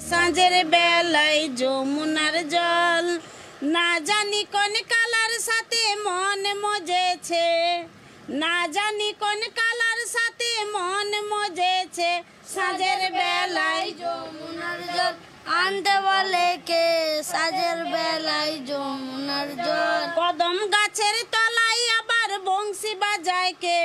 সাঁঝের বেলায় যমুনার জল না জানি কোন কালার সাথে মন মজেছে না জানি কোন কালার সাথে মন মজেছে সাঁঝের বেলায় যমুনার জল আনতে বলে কে সাঁঝের বেলায় যমুনার জল কদম গাছের তলায় আবার বংশী বাজায় কে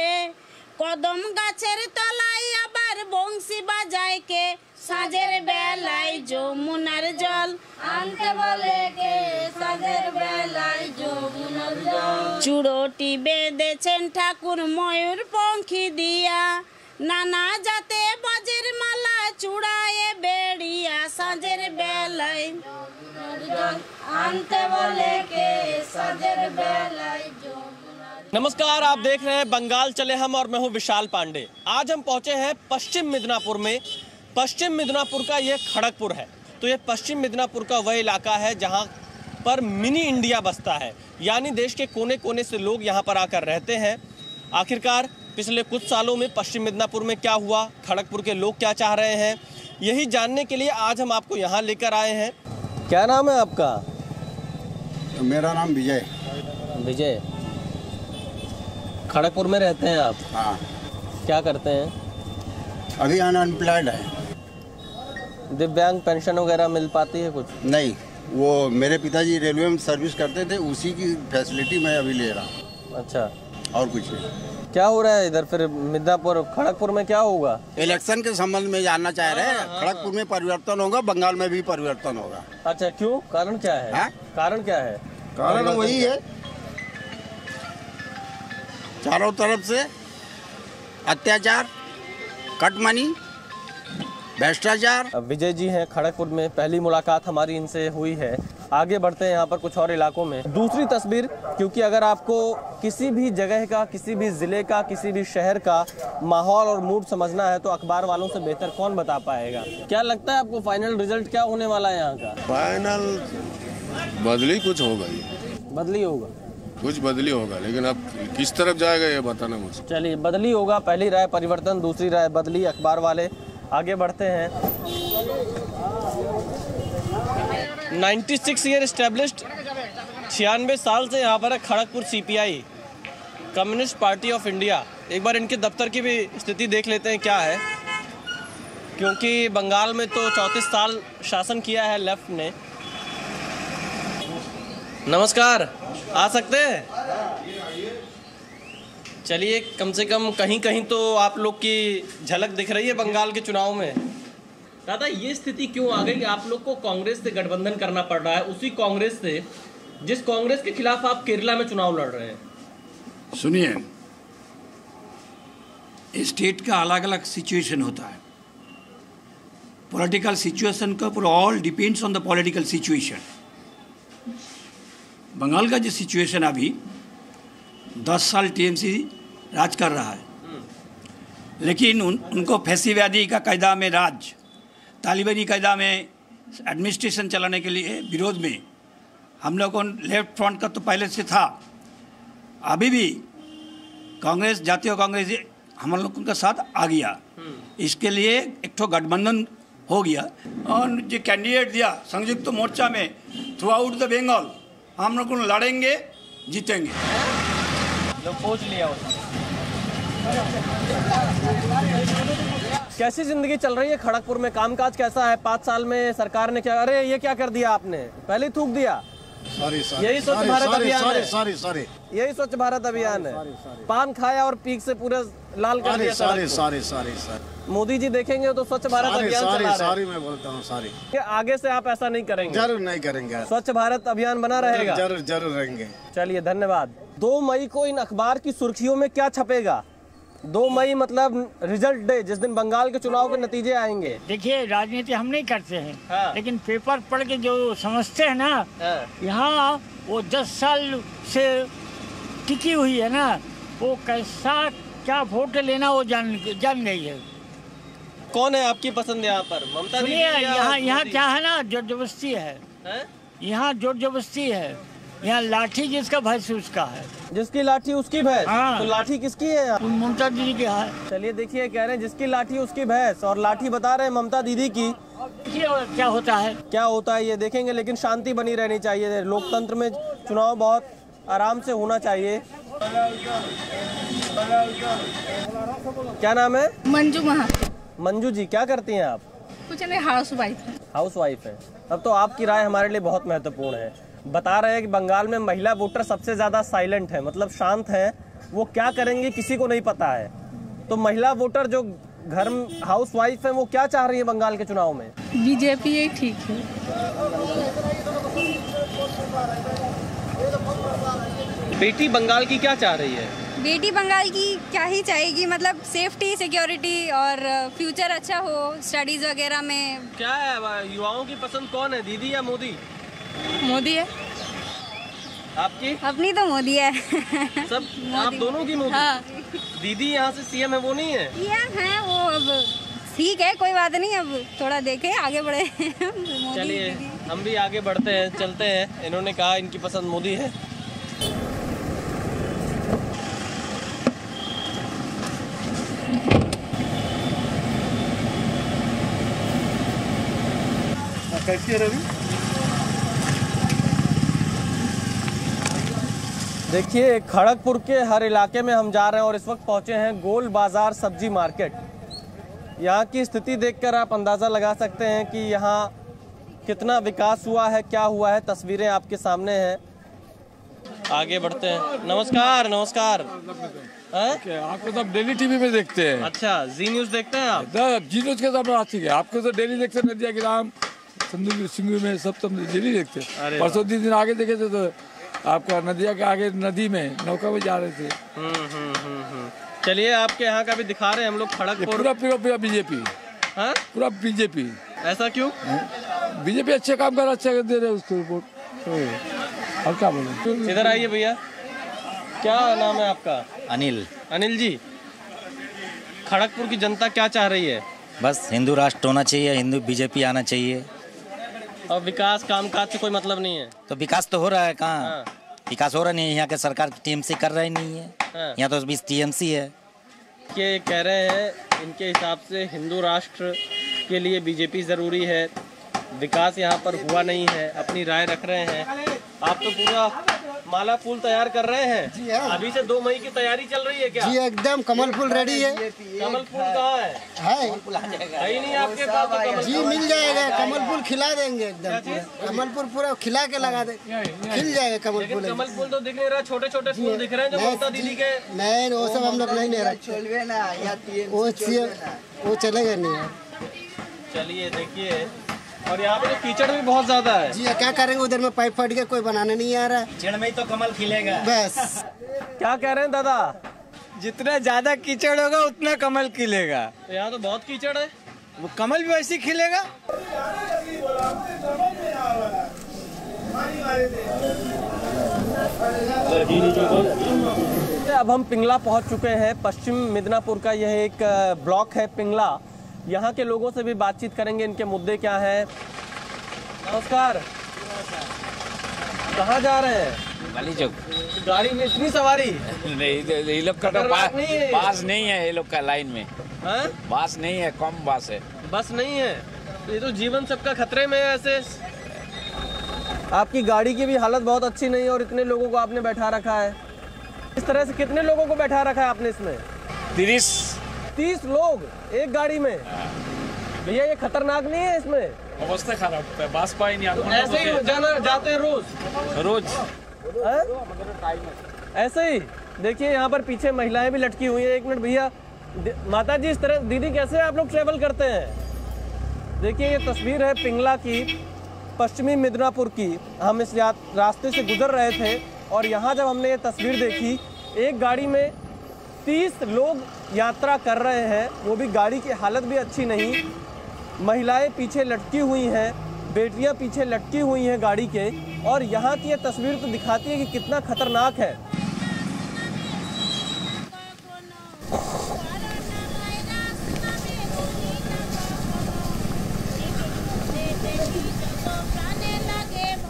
কদম গাছের তলায় আবার বংশী বাজায় কে সাঁঝের বেলায় যমুনার জল আনতে বলে কে সাঁঝের বেলায় যমুনার জল চুড়োটি বেঁধেছেন ঠাকুর ময়ূর পঙ্খী দিয়া নানা জাতে বাজের মালা চূড়ায় বেড়িয়া সাঁঝের বেলায় যমুনার জল আনতে বলে কে সাঁঝের বেলায় যমুনার नमस्कार, आप देख रहे हैं बंगाल चले हम और मैं हूं विशाल पांडे। आज हम पहुंचे हैं पश्चिम मिदनापुर में। पश्चिम मिदनापुर का ये खड़गपुर है। तो ये पश्चिम मिदनापुर का वह इलाका है जहां पर मिनी इंडिया बसता है, यानी देश के कोने कोने से लोग यहां पर आकर रहते हैं। आखिरकार पिछले कुछ सालों में पश्चिम मिदनापुर में क्या हुआ, खड़गपुर के लोग क्या चाह रहे हैं, यही जानने के लिए आज हम आपको यहाँ लेकर आए हैं। क्या नाम है आपका? मेरा नाम विजय। विजय, खड़गपुर में रहते हैं आप? हाँ। क्या करते हैं? अभी अनएम्प्लॉयड है। दिव्यांग पेंशन वगैरह मिल पाती है कुछ? नहीं, वो मेरे पिताजी रेलवे में सर्विस करते थे, उसी की फैसिलिटी मैं अभी ले रहा हूँ। अच्छा, और कुछ नहीं। क्या हो रहा है इधर फिर मिदनापुर खड़गपुर में क्या होगा? इलेक्शन के संबंध में जानना चाह रहे हैं। खड़गपुर में परिवर्तन होगा, बंगाल में भी परिवर्तन होगा। अच्छा, क्यों? कारण क्या है? हाँ? कारण क्या है? कारण वही है, चारों तरफ से अत्याचार, कटमनी, भ्रष्टाचार। अब विजय जी हैं खड़गपुर में, पहली मुलाकात हमारी इनसे हुई है। आगे बढ़ते हैं यहाँ पर कुछ और इलाकों में। दूसरी तस्वीर, क्योंकि अगर आपको किसी भी जगह का, किसी भी जिले का, किसी भी शहर का माहौल और मूड समझना है तो अखबार वालों से बेहतर कौन बता पाएगा। क्या लगता है आपको फाइनल रिजल्ट क्या होने वाला है यहाँ का? फाइनल बदली कुछ होगा, बदली होगा, कुछ बदली होगा, लेकिन अब किस तरफ जाएगा ये बताना मुझे। चलिए, बदली होगा। पहली राय परिवर्तन, दूसरी राय बदली, अखबार वाले। आगे बढ़ते हैं। 96 ईयर एस्टेब्लिश्ड, 96 साल से यहाँ पर है Kharagpur CPI, communist party of India. एक बार इनके दफ्तर की भी स्थिति देख लेते हैं क्या है, क्योंकि बंगाल में तो 34 साल शासन किया है लेफ्ट ने। नमस्कार, आ सकते हैं? चलिए, कम से कम कहीं कहीं तो आप लोग की झलक दिख रही है बंगाल के चुनाव में। दादा, ये स्थिति क्यों आ गई कि आप लोग को कांग्रेस से गठबंधन करना पड़ रहा है, उसी कांग्रेस से जिस कांग्रेस के खिलाफ आप केरला में चुनाव लड़ रहे हैं? सुनिए, स्टेट का अलग अलग सिचुएशन होता है। पॉलिटिकल सिचुएशन का ऊपर all depends on the political situation. Bengal का जो सिचुएशन अभी 10 साल TMC राज कर रहा है, लेकिन उनको फैसीवादी का कायदा में राज, तालिबानी कायदा में एडमिनिस्ट्रेशन चलाने के लिए विरोध में हम लोग को लेफ्ट फ्रंट का तो पहले से था। अभी भी कांग्रेस, जातीय कांग्रेस हम लोगों के साथ आ गया। इसके लिए एक ठो गठबंधन हो गया और जो कैंडिडेट दिया संयुक्त मोर्चा में थ्रू आउट द बंगाल, हम लोग लड़ेंगे, जीतेंगे। जो सोच लिया कैसी जिंदगी चल रही है खड़गपुर में? कामकाज कैसा है? 5 साल में सरकार ने क्या, अरे ये क्या कर दिया आपने, पहले ही थूक दिया। यही स्वच्छ भारत अभियान है। यही स्वच्छ भारत अभियान है। पान खाया और पीक से पूरे लाल कर दिया। सारे मोदी जी देखेंगे तो स्वच्छ भारत अभियान चला रहे हैं। मैं बोलता हूँ सारी। आगे से आप ऐसा नहीं करेंगे? जरूर नहीं करेंगे। स्वच्छ भारत अभियान बना रहेगा? जरूर रहेंगे। चलिए, धन्यवाद। 2 मई को इन अखबार की सुर्खियों में क्या छपेगा? 2 मई मतलब रिजल्ट डे, जिस दिन बंगाल के चुनाव के नतीजे आएंगे। देखिए, राजनीति हम नहीं करते हैं। हाँ। लेकिन पेपर पढ़ के जो समझते हैं ना, हाँ। यहाँ वो 10 साल से टिकी हुई है ना, वो कैसा क्या वोट लेना वो जान गई है। कौन है आपकी पसंद यहाँ पर? ममता दीदी? यहाँ क्या है ना, जोर जबरदस्ती है। यहाँ जोर जबरदस्ती है। यहाँ लाठी जिसका भैंस उसका है। जिसकी लाठी उसकी भैंस? हाँ। तो लाठी किसकी है यहाँ? ममता दीदी की है। चलिए, देखिए, कह रहे हैं जिसकी लाठी उसकी भैंस, और लाठी बता रहे हैं ममता दीदी की। ये क्या होता है। क्या होता है ये देखेंगे, लेकिन शांति बनी रहनी चाहिए। लोकतंत्र में चुनाव बहुत आराम से होना चाहिए। क्या नाम है? मंजू महा। मंजू जी, क्या करती हैं आप? कुछ नहीं, हाउस वाइफ। हाउस वाइफ है। तब तो आपकी राय हमारे लिए बहुत महत्वपूर्ण है। बता रहे हैं कि बंगाल में महिला वोटर सबसे ज़्यादा साइलेंट है, मतलब शांत है। वो क्या करेंगे किसी को नहीं पता है। तो महिला वोटर जो घर हाउस वाइफ है वो क्या चाह रही है बंगाल के चुनाव में? बीजेपी यही ठीक है। बेटी बंगाल की क्या चाह रही है? बेटी बंगाल की क्या ही चाहेगी, मतलब सेफ्टी, सिक्योरिटी और फ्यूचर अच्छा हो स्टडीज वगैरह में। क्या है, युवाओं की पसंद कौन है, दीदी या मोदी? मोदी है। आपकी? अपनी तो मोदी है। सब आप दोनों की मोदी? हाँ। दीदी यहाँ से सीएम है वो नहीं है? सीएम है वो, अब ठीक है, कोई बात नहीं, अब थोड़ा देखे आगे बढ़े। चलिए हम भी आगे बढ़ते हैं, चलते हैं। इन्होंने कहा इनकी पसंद मोदी है। कैसी है रवि? देखिए, खड़गपुर के हर इलाके में हम जा रहे हैं और इस वक्त पहुंचे हैं गोल बाजार सब्जी मार्केट। यहाँ की स्थिति देखकर आप अंदाज़ा लगा सकते हैं कि यहाँ कितना विकास हुआ है, क्या हुआ है। तस्वीरें आपके सामने हैं। आगे बढ़ते हैं। नमस्कार। नमस्कार। आपको तो डेली टीवी में देखते हैं। अच्छा, जी न्यूज़ देखते हैं आप? जी न्यूज़ के साथ आती है। आपको तो डेली देखते हैं, नदिया ग्राम सिंगू में सब डेली देखते हैं। परसों दिन आगे देखे थे तो आपका नदिया के आगे नदी में नौका में जा रहे थे। चलिए आपके यहाँ का भी दिखा रहे हैं हम लोग। खड़गपुर पूरा बीजेपी। हाँ, पूरा बीजेपी। ऐसा क्यों? बीजेपी अच्छे काम कर, अच्छा दे रहे उसको रिपोर्ट। और क्या बोले? इधर आइए भैया। क्या नाम है आपका? अनिल। अनिल जी, खड़गपुर की जनता क्या चाह रही है? बस हिंदू राष्ट्र होना चाहिए, हिंदू बीजेपी आना चाहिए। और विकास कामकाज से कोई मतलब नहीं है? तो विकास तो हो रहा है, कहाँ? हाँ। विकास हो रहा नहीं है। यहाँ के सरकार टीएमसी कर रही नहीं है। हाँ। यहाँ तो 20 टीएमसी है। ये कह रहे हैं इनके हिसाब से हिंदू राष्ट्र के लिए बीजेपी ज़रूरी है, विकास यहाँ पर हुआ नहीं है। अपनी राय रख रहे हैं। आप तो पूरा माला फूल तैयार कर रहे हैं। जी हाँ। अभी से 2 मई की तैयारी चल रही है क्या? जी एकदम, कमल फूल रेडी है। कमल फूल कहाँ है? है ही नहीं आपके पास तो कमल जी फूल। मिल जाएगा, कमल फूल खिला देंगे एकदम। कमल फूल पूरा खिला के लगा दे, खिल जाएगा कमल फूल। कमल फूल तो दिख नहीं रहा, छोटे छोटे फूल दिख रहे हैं जो ममता दीदी के। नहीं, वो सब हम लोग नहीं ले रहे। वो चलेगा नहीं यार। चलिए देखिए, और यहाँ पे तो कीचड़ भी बहुत ज्यादा है। जी क्या करेंगे, उधर में पाइप फट गया, कोई बनाने नहीं आ रहा। चिड़ में तो कमल खिलेगा बस। क्या कह रहे हैं दादा? जितना ज्यादा कीचड़ होगा उतना कमल खिलेगा। तो यहाँ तो बहुत कीचड़ है, वो कमल भी वैसे ही खिलेगा। अब हम पिंगला पहुंच चुके हैं। पश्चिम मिदनापुर का यह एक ब्लॉक है पिंगला। यहाँ के लोगों से भी बातचीत करेंगे, इनके मुद्दे क्या हैं। नमस्कार। कहाँ जा रहे हैं? वाली चौक। गाड़ी में इतनी सवारी? नहीं, ये लोग का पास नहीं है। ये लोग का लाइन में बस नहीं है, कम बस है। बस नहीं है तो ये तो जीवन सबका खतरे में है। ऐसे आपकी गाड़ी की भी हालत बहुत अच्छी नहीं है और इतने लोगों को आपने बैठा रखा है। इस तरह से कितने लोगों को बैठा रखा है आपने इसमें? 30 लोग एक गाड़ी में। भैया ये खतरनाक नहीं है? इसमें अवस्था खराब होता है, बस पाई नहीं। तो ऐसे ही जाते हैं रोज ऐसे ही। देखिए यहाँ पर पीछे महिलाएं भी लटकी हुई हैं। 1 मिनट भैया। माता जी, इस तरह दीदी कैसे आप लोग ट्रेवल करते हैं? देखिए ये तस्वीर है पिंगला की, पश्चिमी मिदनापुर की। हम इस रास्ते से गुजर रहे थे और यहाँ जब हमने ये तस्वीर देखी, एक गाड़ी में 30 लोग यात्रा कर रहे हैं, वो भी गाड़ी की हालत भी अच्छी नहीं। महिलाएं पीछे लटकी हुई हैं, बेटियां पीछे लटकी हुई हैं गाड़ी के। और यहाँ की ये तस्वीर तो दिखाती है कि कितना खतरनाक है।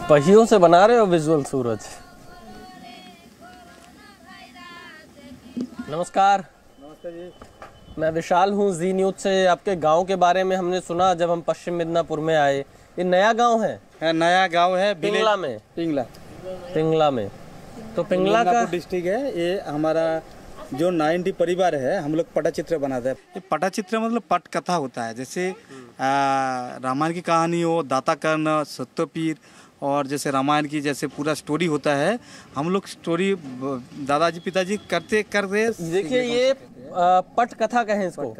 पहियों से बना रहे हो विजुअल सूरज। नमस्कार। नमस्ते जी। मैं विशाल हूँ जी न्यूज़ से। आपके गांव के बारे में हमने सुना जब हम पश्चिम मिदनापुर में आए। ये नया गांव है? नया गांव है पिंगला में। पिंगला में तो पिंगला का डिस्ट्रिक्ट है। ये हमारा जो 90 परिवार है, हम लोग पटचित्र बनाते हैं। ये पटचित्र मतलब पट कथा होता है, जैसे रामायण की कहानी हो, दाता कर्ण, सत्यपीर, और जैसे रामायण की जैसे पूरा स्टोरी होता है, हम लोग स्टोरी दादाजी पिताजी करते करते। देखिए ये पट कथा कहें इसको।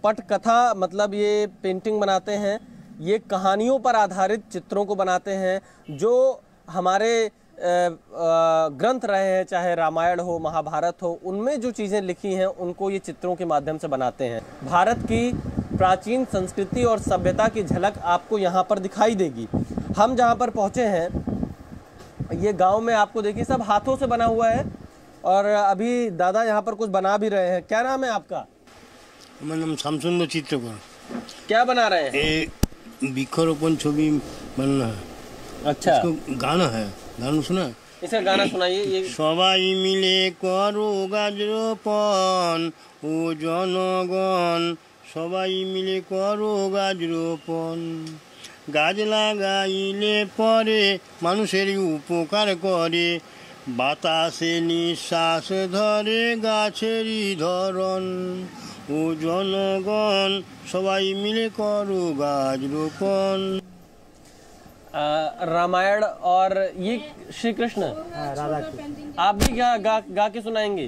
पट कथा मतलब ये पेंटिंग बनाते हैं, ये कहानियों पर आधारित चित्रों को बनाते हैं जो हमारे ग्रंथ रहे हैं, चाहे रामायण हो, महाभारत हो, उनमें जो चीज़ें लिखी हैं उनको ये चित्रों के माध्यम से बनाते हैं। भारत की प्राचीन संस्कृति और सभ्यता की झलक आपको यहाँ पर दिखाई देगी। हम जहाँ पर पहुँचे हैं ये गांव में आपको देखिए सब हाथों से बना हुआ है और अभी दादा यहाँ पर कुछ बना भी रहे हैं। क्या नाम है आपका? मेरा नाम शामसुंदर चित्रकर। क्या बना रहे हैं? वृक्षारोपण छवि बनना है। अच्छा, गाना है, गाना सुना? इसका गाना सुनाइए। ये सबाई मिले करो गाछ रोपण ओ जनगण, सबाई मिले करो गाछ रोपण, গাছ লাগাইলে পরে মানুষের উপকার করে, বাতাসে নিঃশ্বাস ধরে গাছেরই ধরন ও জনগণ, সবাই মিলে করো গাছ রোপণ। रामायण और ये श्री कृष्ण राधा की। आप भी गा के सुनाएंगे?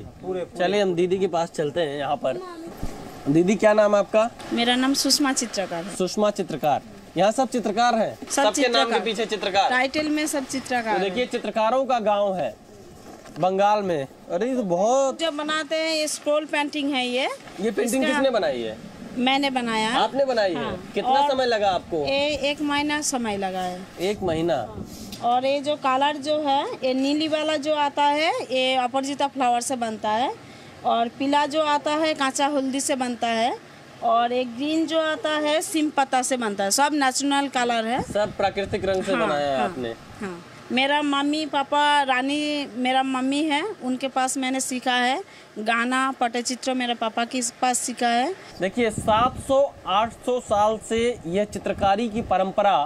चलिए हम दीदी के पास चलते हैं। यहाँ पर दीदी क्या नाम है आपका? मेरा नाम सुषमा चित्रकार है। सुषमा चित्रकार। यहाँ सब चित्रकार हैं? सबके नाम के पीछे चित्रकार? टाइटल में सब चित्रकार। तो देखिए चित्रकारों का गांव है बंगाल में। अरे ये तो बहुत जो बनाते हैं ये स्क्रॉल पेंटिंग है। ये पेंटिंग किसने बनाई है? मैंने बनाया। आपने बनाई है? कितना समय लगा आपको? 1 महीना समय लगा है। 1 महीना। और ये जो कलर जो है ये नीली वाला जो आता है ये अपराजिता फ्लावर से बनता है, और पीला जो आता है कांचा हल्दी से बनता है, और एक ग्रीन जो आता है सिम पत्ता से बनता है। सब नेचुरल कलर है, सब प्राकृतिक रंग से बनाया है आपने। हाँ। मेरा मम्मी पापा रानी मेरा मम्मी है, उनके पास मैंने सीखा है। गाना पटचित्र मेरे पापा के पास सीखा है। देखिए 700-800 साल से यह चित्रकारी की परंपरा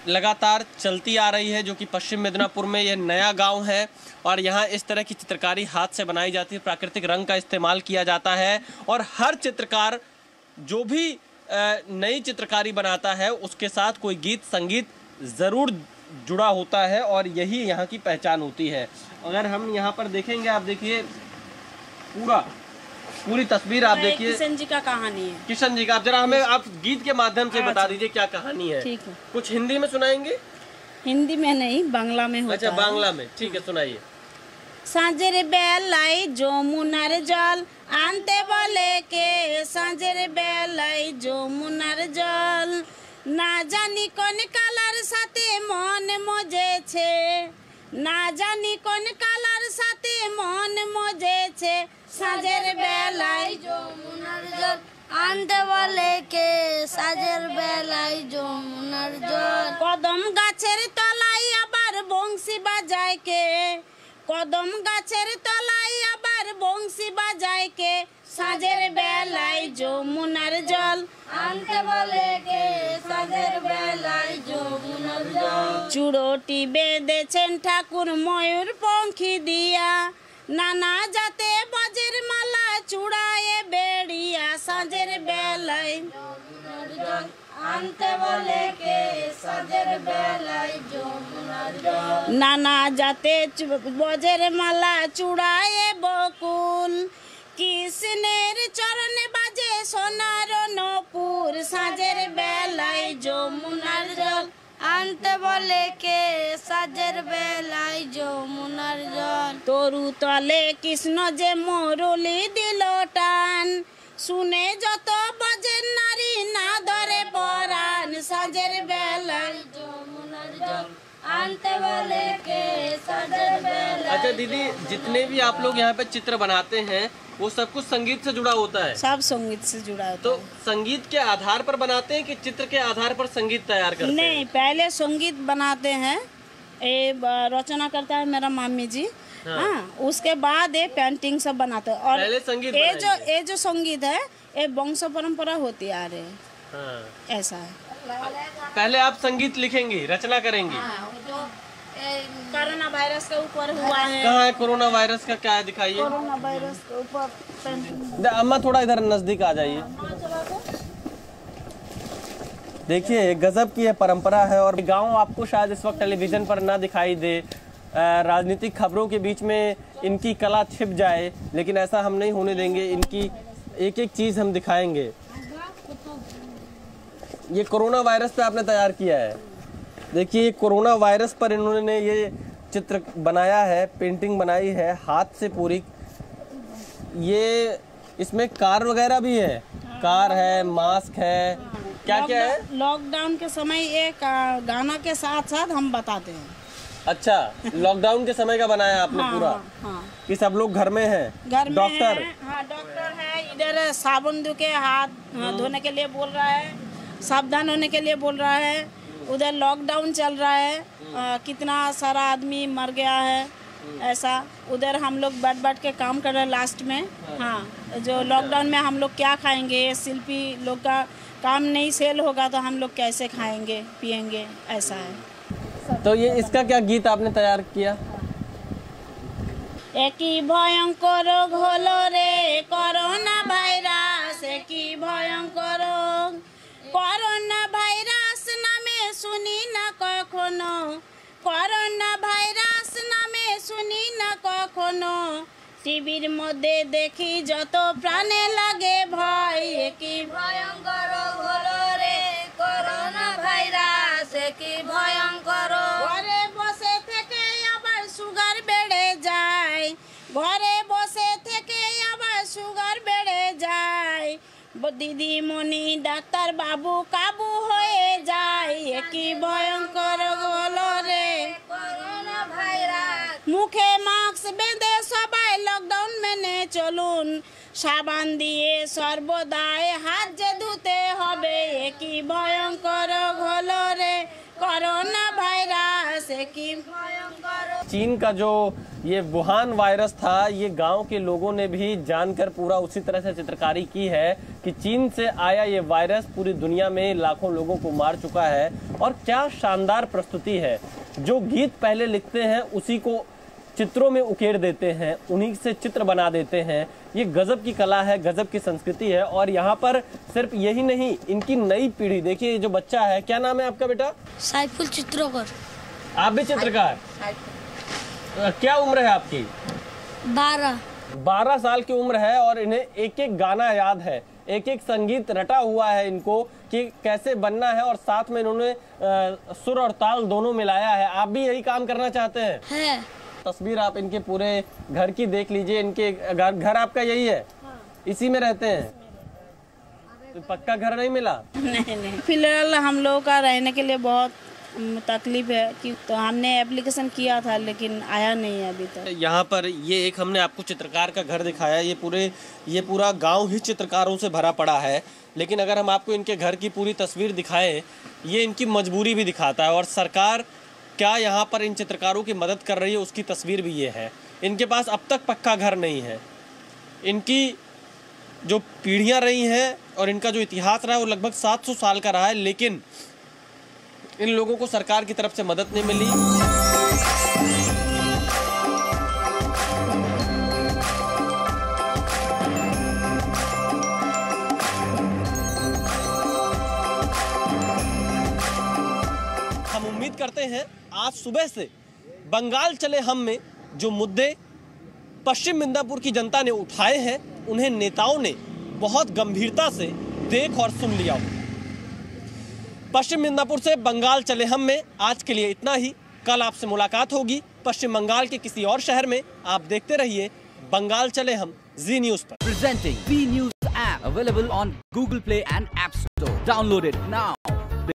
लगातार चलती आ रही है, जो कि पश्चिम मिदनापुर में यह नया गांव है और यहाँ इस तरह की चित्रकारी हाथ से बनाई जाती है। प्राकृतिक रंग का इस्तेमाल किया जाता है और हर चित्रकार जो भी नई चित्रकारी बनाता है उसके साथ कोई गीत संगीत ज़रूर जुड़ा होता है और यही यहाँ की पहचान होती है। अगर हम यहाँ पर देखेंगे, आप देखिए पूरी तस्वीर आप देखिए। किशन जी का कहानी है। किशन जी का आप जरा हमें आप गीत के माध्यम से बता दीजिए क्या कहानी है। ठीक है। कुछ हिंदी में सुनाएंगे? हिंदी में नहीं, बांग्ला में होता है। अच्छा, बांग्ला में। ठीक है, सुनाइए। साँझेर बेलाई যমুনার জল আনতে বলে কে, সাঁঝের বেলাই যমুনার জল, না জানি কোন কালার সাথে মন মজেছে, না জানি কোন কালার সাথে মন মজেছে, সাঁঝের বেলায় যমুনার জল আনতে বলে কে, সাঁঝের বেলায় যমুনার জল, কদম গাছের তলায় আবার বংশী বাজায় কে, কদম গাছের তলায় আবার বংশী বাজায় কে, সাঁঝের বেলায় যমুনার জল আনতে বলে কে, সাঁঝের বেলায় যমুনার জল, চুড়োটি বেঁধেছেন ঠাকুর ময়ূর পঙ্খী দিয়া, নানা জাতে বজের মালা চূড়ায়ে বেড়িয়া, সাঁঝের বেলায় যমুনার জল আনতে বলে কে, সাঁঝের বেলায় যমুনার জল, নানা জাতে বজের মালা চূড়ায়ে বকুল, কৃষ্ণের চরণে বাজে সোনার নপুর, সাঁঝের বেলায় যমুনার জল আনতে বলে কে, সাঁঝের বেলায় যমুনার জল, তরু তলে কৃষ্ণ যে মুরলি দিল টান, শুনে যত বজের নারী না ধরে পরাণ, সাঁঝের বেলায় যমুনার জল आनते वाले के साजर बेला। अच्छा दीदी, जितने भी आप लोग यहाँ पे चित्र बनाते हैं वो सब कुछ संगीत से जुड़ा होता है? सब संगीत से जुड़ा होता तो है। संगीत के आधार पर बनाते हैं कि चित्र के आधार पर संगीत तैयार करते हैं? नहीं, पहले संगीत बनाते हैं, ये रचना करता है मेरा मम्मी जी, हाँ, उसके बाद ये पेंटिंग सब बनाते हैं। और पहले संगीत ये जो संगीत है ये वंश परंपरा होती आ रही है। हाँ। ऐसा है। पहले आप संगीत लिखेंगी, रचना करेंगी। कोरोना वायरस के ऊपर हुआ है। कहाँ है कोरोना वायरस का, क्या है दिखाइए। कोरोना वायरस के ऊपर अम्मा थोड़ा इधर नजदीक आ जाइए। देखिए गजब की ये परंपरा है और गांव आपको शायद इस वक्त टेलीविजन पर ना दिखाई दे, राजनीतिक खबरों के बीच में इनकी कला छिप जाए, लेकिन ऐसा हम नहीं होने देंगे। इनकी एक एक चीज हम दिखाएंगे। ये कोरोना वायरस पे आपने तैयार किया है। देखिए कोरोना वायरस पर इन्होंने ये चित्र बनाया है, पेंटिंग बनाई है हाथ से पूरी। ये इसमें कार वगैरह भी है, कार है, मास्क है, क्या क्या है। लॉकडाउन के समय एक गाना के साथ साथ हम बताते हैं। अच्छा, लॉकडाउन के समय का बनाया आपने पूरा। हाँ। कि सब लोग घर में हैं। घर में डॉक्टर है, हाँ डॉक्टर है। इधर साबुन धो के हाथ धोने के लिए बोल रहा है, सावधान होने के लिए बोल रहा है। उधर लॉकडाउन चल रहा है, कितना सारा आदमी मर गया है। ऐसा उधर हम लोग बैठ के काम कर रहे हैं लास्ट में। हाँ, जो लॉकडाउन में हम लोग क्या खाएंगे, शिल्पी लोग का काम नहीं सेल होगा तो हम लोग कैसे खाएंगे पिएंगे, ऐसा है। तो ये इसका क्या गीत आपने तैयार किया। একই ভয়ঙ্কর রোগ হলো রে করোনা ভাইরাস, একই ভয়ঙ্কর রোগ। করোনা ভাইরাস নামে শুনি না কখনো, করোনা ভাইরাস নামে শুনি না কখনো। টিভির মধ্যে দেখি যত প্রাণে লাগে ভয়, একই ভয়ঙ্কর রোগ হলো রে করোনা ভাইরাস, একই ভয়ঙ্কর রোগ। ঘরে বসে থেকে আবার সুগার বেড়ে যায়, ঘরে বসে থেকে আবার সুগার বেড়ে যায়। দিদিমণি ডাক্তার বাবু কাবু হয়ে যায়, একই ভয়ঙ্কর রোগ হলো রে করোনা ভাইরাস। মুখে মাস্ক বেঁধে সবাই লকডাউন মেনে চলুন, সাবান দিয়ে সর্বদাই হাত যে ধুতে হবে, একই ভয়ঙ্কর রোগ হলো রে कोरोना वायरस की भयंकर। चीन का जो ये वुहान वायरस था, ये गांव के लोगों ने भी जानकर पूरा उसी तरह से चित्रकारी की है कि चीन से आया ये वायरस पूरी दुनिया में लाखों लोगों को मार चुका है। और क्या शानदार प्रस्तुति है। जो गीत पहले लिखते हैं उसी को चित्रों में उकेर देते हैं, उन्हीं से चित्र बना देते हैं। ये गजब की कला है, गजब की संस्कृति है। और यहाँ पर सिर्फ यही नहीं, इनकी नई पीढ़ी देखिए। ये जो बच्चा है, क्या नाम है आपका बेटा। साइफुल चित्रकार। आप भी चित्रकार। क्या उम्र है आपकी। 12 साल की उम्र है और इन्हें एक एक गाना याद है, एक एक संगीत रटा हुआ है इनको कि कैसे बनना है। और साथ में इन्होंने सुर और ताल दोनों मिलाया है। आप भी यही काम करना चाहते हैं। है। तस्वीर आप इनके पूरे घर की देख लीजिए। इनके घर आपका यही है। हाँ। इसी में रहते हैं। तो पक्का घर नहीं मिला। नहीं, फिलहाल हम लोगों का रहने के लिए बहुत तकलीफ है कि तो हमने एप्लीकेशन किया था लेकिन आया नहीं है अभी तक। यहाँ पर ये एक हमने आपको चित्रकार का घर दिखाया। ये पूरा गांव ही चित्रकारों से भरा पड़ा है। लेकिन अगर हम आपको इनके घर की पूरी तस्वीर दिखाएं, ये इनकी मजबूरी भी दिखाता है। और सरकार क्या यहाँ पर इन चित्रकारों की मदद कर रही है, उसकी तस्वीर भी ये है। इनके पास अब तक पक्का घर नहीं है। इनकी जो पीढ़ियाँ रही हैं और इनका जो इतिहास रहा है वो लगभग 700 साल का रहा है, लेकिन इन लोगों को सरकार की तरफ से मदद नहीं मिली। हम उम्मीद करते हैं आज सुबह से बंगाल चले हम में जो मुद्दे पश्चिम मिदनापुर की जनता ने उठाए हैं, उन्हें नेताओं ने बहुत गंभीरता से देख और सुन लिया। पश्चिम मिदनापुर से बंगाल चले हम में आज के लिए इतना ही। कल आपसे मुलाकात होगी पश्चिम बंगाल के किसी और शहर में। आप देखते रहिए बंगाल चले हम जी न्यूज पर। Presenting B News app available on Google Play and App Store. Download it now.